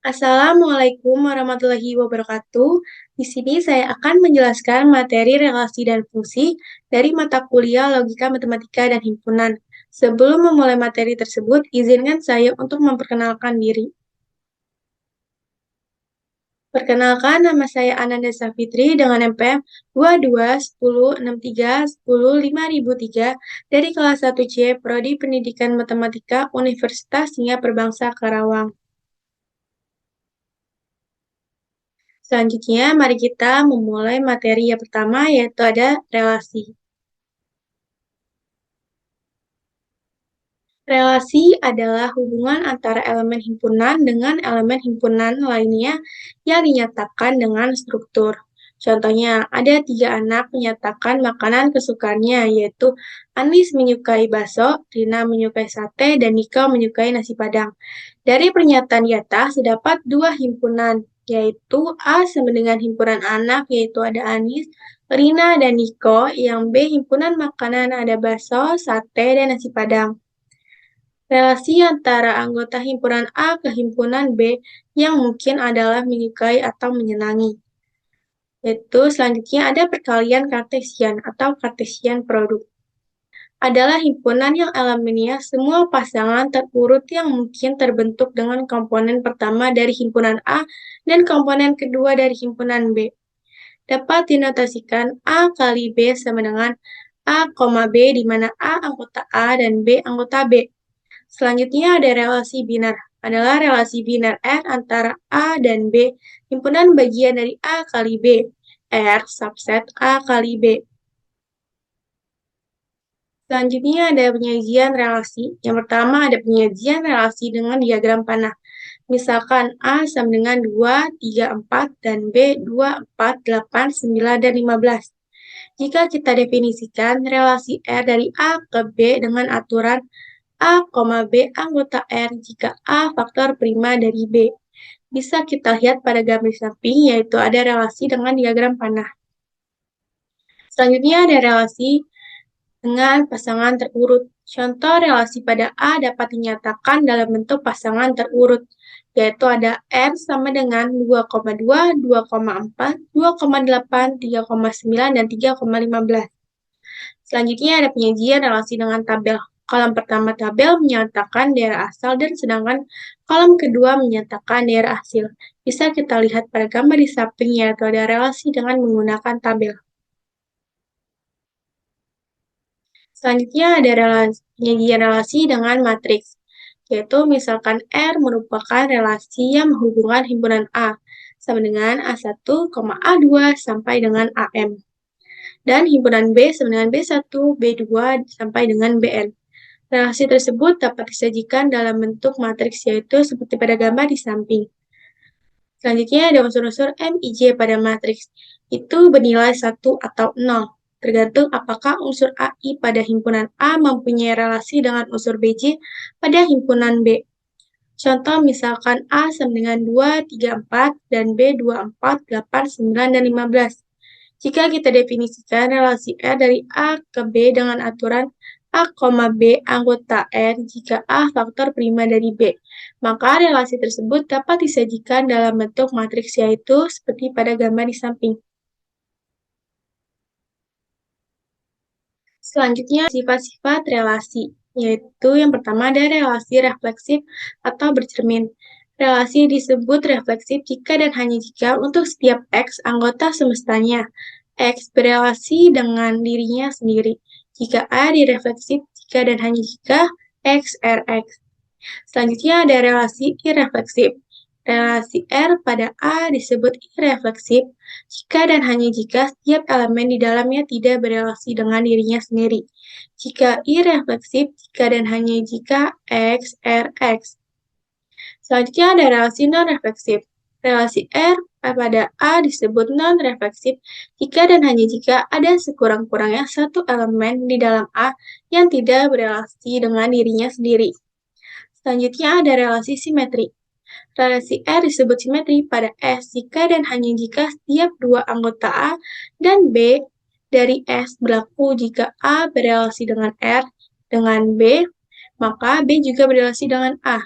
Assalamualaikum warahmatullahi wabarakatuh. Di sini saya akan menjelaskan materi relasi dan fungsi dari mata kuliah Logika Matematika dan Himpunan. Sebelum memulai materi tersebut, izinkan saya untuk memperkenalkan diri. Perkenalkan, nama saya Ananda Safitri dengan NPM 22 10 63 10 5003 dari kelas 1C Prodi Pendidikan Matematika Universitas Singa Perbangsa Karawang. Selanjutnya, mari kita memulai materi yang pertama, yaitu ada relasi. Relasi adalah hubungan antara elemen himpunan dengan elemen himpunan lainnya yang dinyatakan dengan struktur. Contohnya, ada 3 anak menyatakan makanan kesukaannya, yaitu Anis menyukai bakso, Rina menyukai sate, dan Nika menyukai nasi padang. Dari pernyataan di atas, terdapat 2 himpunan, yaitu A sama dengan himpunan anak, yaitu ada Anis, Rina, dan Niko, yang B himpunan makanan ada bakso, sate, dan nasi padang. Relasi antara anggota himpunan A ke himpunan B yang mungkin adalah menyukai atau menyenangi. Yaitu selanjutnya ada perkalian kartesian atau kartesian produk. Adalah himpunan yang elemennya semua pasangan terurut yang mungkin terbentuk dengan komponen pertama dari himpunan A dan komponen kedua dari himpunan B. Dapat dinotasikan A kali B sama dengan A, B, di mana A anggota A dan B anggota B. Selanjutnya ada relasi binar. Adalah relasi binar R antara A dan B, himpunan bagian dari A kali B, R subset A kali B. Selanjutnya ada penyajian relasi. Yang pertama ada penyajian relasi dengan diagram panah. Misalkan A sama dengan 2, 3, 4, dan B 2, 4, 8, 9, dan 15. Jika kita definisikan relasi R dari A ke B dengan aturan A, B anggota R jika A faktor prima dari B. Bisa kita lihat pada gambar samping, yaitu ada relasi dengan diagram panah. Selanjutnya ada relasi dengan pasangan terurut. Contoh relasi pada A dapat dinyatakan dalam bentuk pasangan terurut, yaitu ada R sama dengan 2,2, 2,4, 2,8, 3,9, dan 3,15. Selanjutnya ada penyajian relasi dengan tabel. Kolom pertama tabel menyatakan daerah asal dan sedangkan kolom kedua menyatakan daerah hasil. Bisa kita lihat pada gambar di samping, yaitu ada relasi dengan menggunakan tabel. Selanjutnya ada penyajian relasi dengan matriks, yaitu misalkan R merupakan relasi yang menghubungkan himpunan A sama dengan A1, A2 sampai dengan AM. Dan himpunan B sama dengan B1, B2 sampai dengan BN. Relasi tersebut dapat disajikan dalam bentuk matriks, yaitu seperti pada gambar di samping. Selanjutnya ada unsur-unsur M, I, J pada matriks. Itu bernilai 1 atau 0, tergantung apakah unsur AI pada himpunan A mempunyai relasi dengan unsur BJ pada himpunan B. Contoh misalkan A sama dengan 2, 3, 4, dan B 2, 4, 8, 9, dan 15. Jika kita definisikan relasi R dari A ke B dengan aturan A, B anggota R jika A faktor prima dari B, maka relasi tersebut dapat disajikan dalam bentuk matriks, yaitu seperti pada gambar di samping. Selanjutnya, sifat-sifat relasi, yaitu yang pertama ada relasi refleksif atau bercermin. Relasi disebut refleksif jika dan hanya jika untuk setiap X anggota semestanya, X berelasi dengan dirinya sendiri. Jika A direfleksif jika dan hanya jika X, Rx. Selanjutnya ada relasi irefleksif. Relasi R pada A disebut irefleksif jika dan hanya jika setiap elemen di dalamnya tidak berelasi dengan dirinya sendiri. Jika irefleksif jika dan hanya jika X, Rx. Selanjutnya ada relasi non-refleksif. Relasi R pada A disebut non-refleksif jika dan hanya jika ada sekurang-kurangnya satu elemen di dalam A yang tidak berelasi dengan dirinya sendiri. Selanjutnya ada relasi simetri. Relasi R disebut simetri pada S jika dan hanya jika setiap dua anggota A dan B dari S berlaku jika A berelasi dengan R dengan B, maka B juga berelasi dengan A.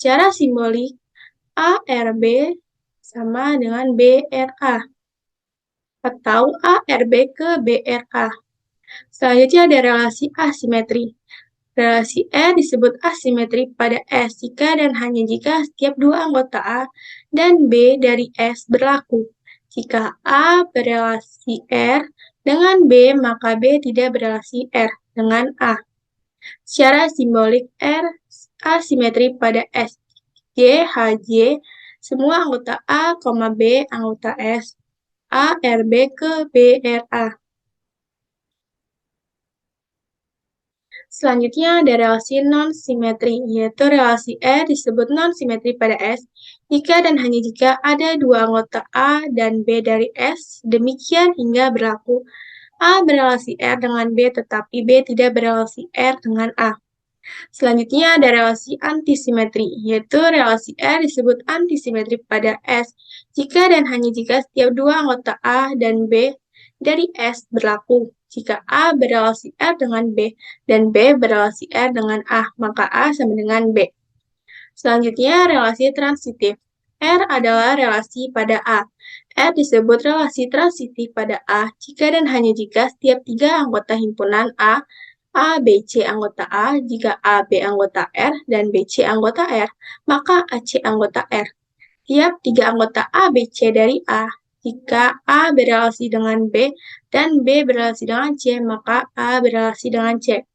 Secara simbolik, ARB sama dengan BRA atau ARB ke BRA. Selanjutnya ada relasi asimetri. Relasi E disebut asimetri pada S jika dan hanya jika setiap dua anggota A dan B dari S berlaku. Jika A berelasi R dengan B, maka B tidak berelasi R dengan A. Secara simbolik R asimetri pada S, J, HJ, semua anggota A, B, anggota S, A, RB ke BRA. Selanjutnya ada relasi non-simetri, yaitu relasi E disebut non-simetri pada S jika dan hanya jika ada dua anggota A dan B dari S, demikian hingga berlaku A berelasi R dengan B tetapi B tidak berelasi R dengan A. Selanjutnya ada relasi antisimetri, yaitu relasi R disebut antisimetri pada S jika dan hanya jika setiap dua anggota A dan B dari S berlaku. Jika A berelasi R dengan B dan B berelasi R dengan A, maka A sama dengan B. Selanjutnya relasi transitif. R adalah relasi pada A. R disebut relasi transitif pada A jika dan hanya jika setiap tiga anggota himpunan A, B, C anggota A, jika A, B anggota R, dan B, C anggota R, maka AC anggota R. Tiap tiga anggota A, B, C dari A, jika A berelasi dengan B dan B berelasi dengan C, maka A berelasi dengan C.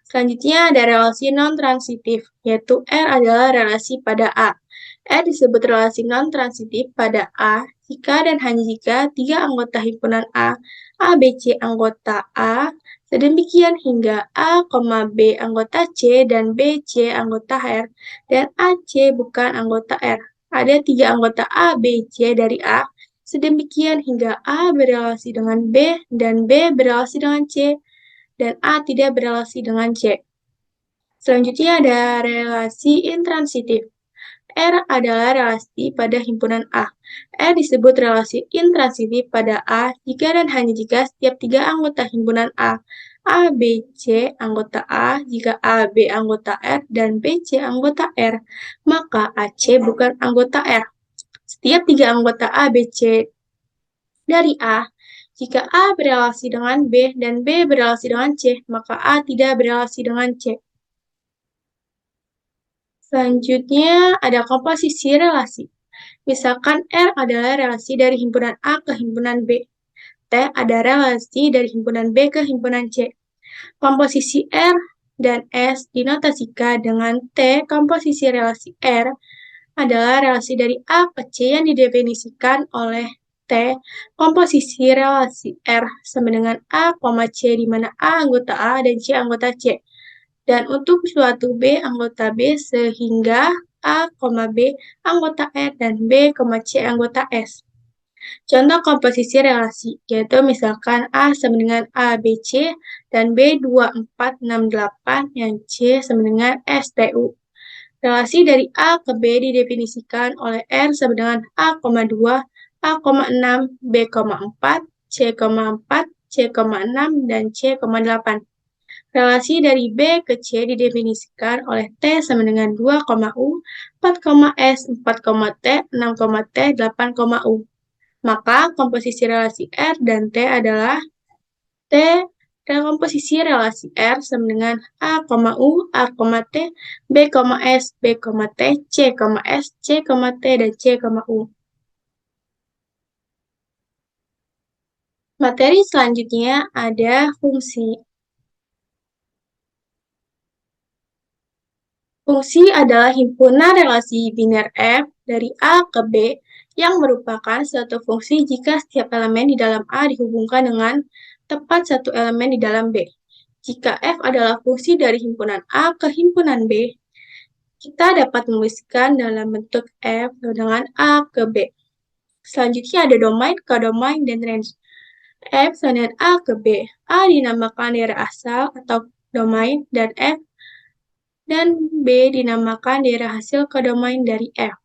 Selanjutnya ada relasi non-transitif, yaitu R adalah relasi pada A. R disebut relasi non-transitif pada A jika dan hanya jika tiga anggota himpunan A, B, C anggota A, sedemikian hingga A, B anggota C dan B, C anggota R, dan AC bukan anggota R. Ada tiga anggota A, B, C dari A, sedemikian hingga A berelasi dengan B dan B berelasi dengan C, dan A tidak berelasi dengan C. Selanjutnya ada relasi intransitif. R adalah relasi pada himpunan A. R disebut relasi intransitif pada A jika dan hanya jika setiap tiga anggota himpunan A, B, C anggota A, jika A, B anggota R, dan B, C anggota R, maka AC bukan anggota R. Setiap tiga anggota A, B, C dari A, jika A berelasi dengan B dan B berelasi dengan C, maka A tidak berelasi dengan C. Selanjutnya ada komposisi relasi. Misalkan R adalah relasi dari himpunan A ke himpunan B. T ada relasi dari himpunan B ke himpunan C. Komposisi R dan S dinotasikan dengan T. Komposisi relasi R adalah relasi dari A ke C yang didefinisikan oleh T. Komposisi relasi R sama dengan A, C di mana A anggota A dan C anggota C. Dan untuk suatu B anggota B sehingga A, B anggota R dan B, C anggota S. Contoh komposisi relasi, yaitu misalkan A sama dengan A, B, C, dan B 2, 4, 6, 8, yang C sama dengan STU. Relasi dari A ke B didefinisikan oleh R sama dengan A, 2, A, 6, B, 4, C, 4, C, 6, dan C, 8. Relasi dari B ke C didefinisikan oleh T sama dengan 2, U, 4, S, 4, T, 6, T, 8, U. Maka komposisi relasi R dan T adalah T dan komposisi relasi R sama dengan A, U, A, T, B, S, B, T, C, S, C, T, dan C, U. Materi selanjutnya ada fungsi. Fungsi adalah himpunan relasi biner F dari A ke B yang merupakan suatu fungsi jika setiap elemen di dalam A dihubungkan dengan tepat satu elemen di dalam B. Jika F adalah fungsi dari himpunan A ke himpunan B, kita dapat menuliskan dalam bentuk F dengan A ke B. Selanjutnya ada domain, kodomain, dan range. F sama dengan A ke B. A dinamakan daerah asal atau domain, dan F dan B dinamakan daerah hasil kodomain dari F.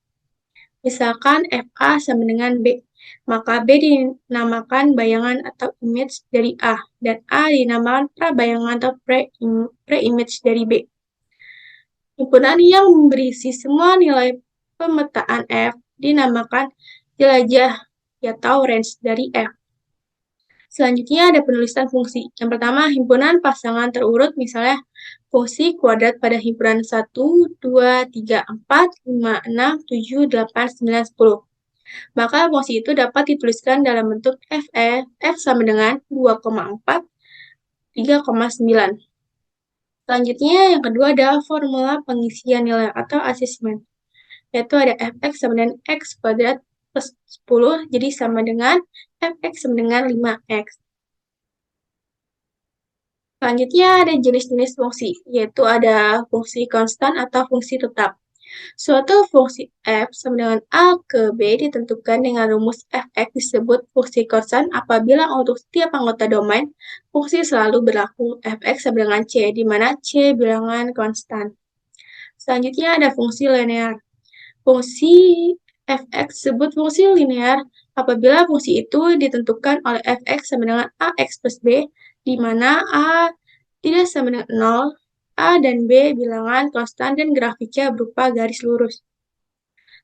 Misalkan FA sama dengan B, maka B dinamakan bayangan atau image dari A, dan A dinamakan prabayangan atau pre-image dari B. Himpunan yang berisi semua nilai pemetaan F dinamakan jelajah atau range dari F. Selanjutnya ada penulisan fungsi. Yang pertama, himpunan pasangan terurut, misalnya fungsi kuadrat pada himpunan 1, 2, 3, 4, 5, 6, 7, 8, 9, 10. Maka fungsi itu dapat dituliskan dalam bentuk F sama dengan 2,4, 3,9. Selanjutnya, yang kedua ada formula pengisian nilai atau asesmen, yaitu ada fx sama dengan x kuadrat plus 10, jadi sama dengan fx sama dengan 5x. Selanjutnya ada jenis-jenis fungsi, yaitu ada fungsi konstan atau fungsi tetap. Suatu fungsi f sama dengan a ke b ditentukan dengan rumus fx disebut fungsi konstan apabila untuk setiap anggota domain, fungsi selalu berlaku fx sama dengan c, di mana c bilangan konstan. Selanjutnya ada fungsi linear. Fungsi fx disebut fungsi linear apabila fungsi itu ditentukan oleh fx sama dengan ax plus b, di mana a tidak sama dengan 0, a dan b bilangan konstan dan grafiknya berupa garis lurus.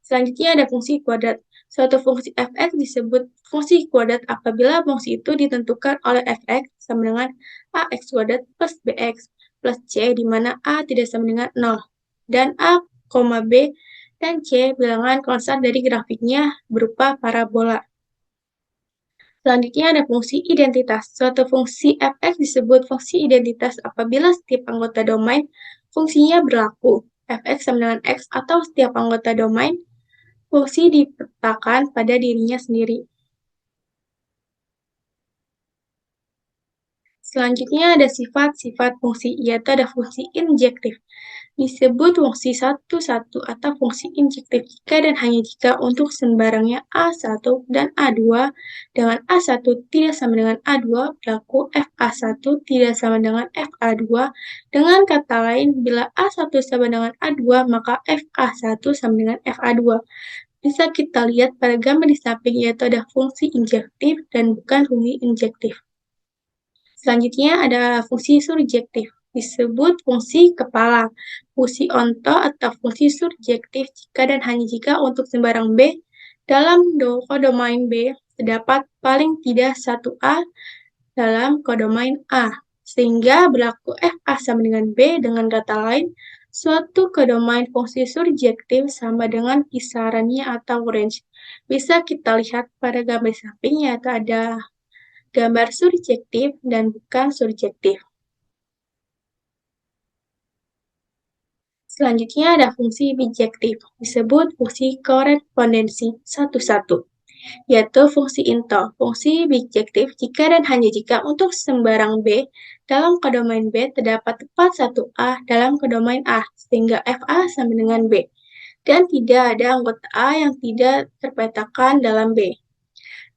Selanjutnya ada fungsi kuadrat. Suatu fungsi fx disebut fungsi kuadrat apabila fungsi itu ditentukan oleh fx sama dengan ax kuadrat plus bx plus c, di mana a tidak sama dengan 0, dan a, b, dan c bilangan konstan dari grafiknya berupa parabola. Selanjutnya ada fungsi identitas. Suatu fungsi fx disebut fungsi identitas apabila setiap anggota domain fungsinya berlaku fx sama dengan x, atau setiap anggota domain fungsi dipetakan pada dirinya sendiri. Selanjutnya ada sifat-sifat fungsi, yaitu ada fungsi injektif. Disebut fungsi 1,1 atau fungsi injektif jika dan hanya jika untuk sembarangnya A1 dan A2 dengan A1 tidak sama dengan A2 berlaku FA1 tidak sama dengan FA2. Dengan kata lain, bila A1 sama dengan A2 maka FA1 sama dengan FA2. Bisa kita lihat pada gambar di samping, yaitu ada fungsi injektif dan bukan fungsi injektif. Selanjutnya ada fungsi surjektif, disebut fungsi kepala, fungsi onto atau fungsi surjektif jika dan hanya jika untuk sembarang B dalam kodomain B terdapat paling tidak satu A dalam kodomain A, sehingga berlaku FA sama dengan B. Dengan kata lain, suatu kodomain fungsi surjektif sama dengan kisarannya atau range. Bisa kita lihat pada gambar samping, yaitu ada gambar surjektif dan bukan surjektif. Selanjutnya ada fungsi bijektif, disebut fungsi korespondensi 1,1, yaitu fungsi into. Fungsi bijektif jika dan hanya jika untuk sembarang B dalam kodomain B terdapat tepat satu A dalam kodomain A, sehingga FA sama dengan B, dan tidak ada anggota A yang tidak terpetakan dalam B.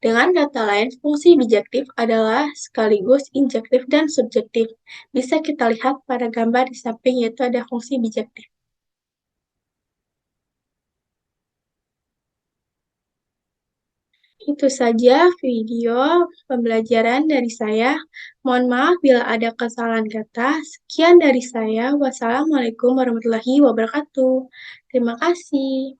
Dengan kata lain, fungsi bijektif adalah sekaligus injektif dan subjektif. Bisa kita lihat pada gambar di samping, yaitu ada fungsi bijektif. Itu saja video pembelajaran dari saya. Mohon maaf bila ada kesalahan kata. Sekian dari saya. Wassalamualaikum warahmatullahi wabarakatuh. Terima kasih.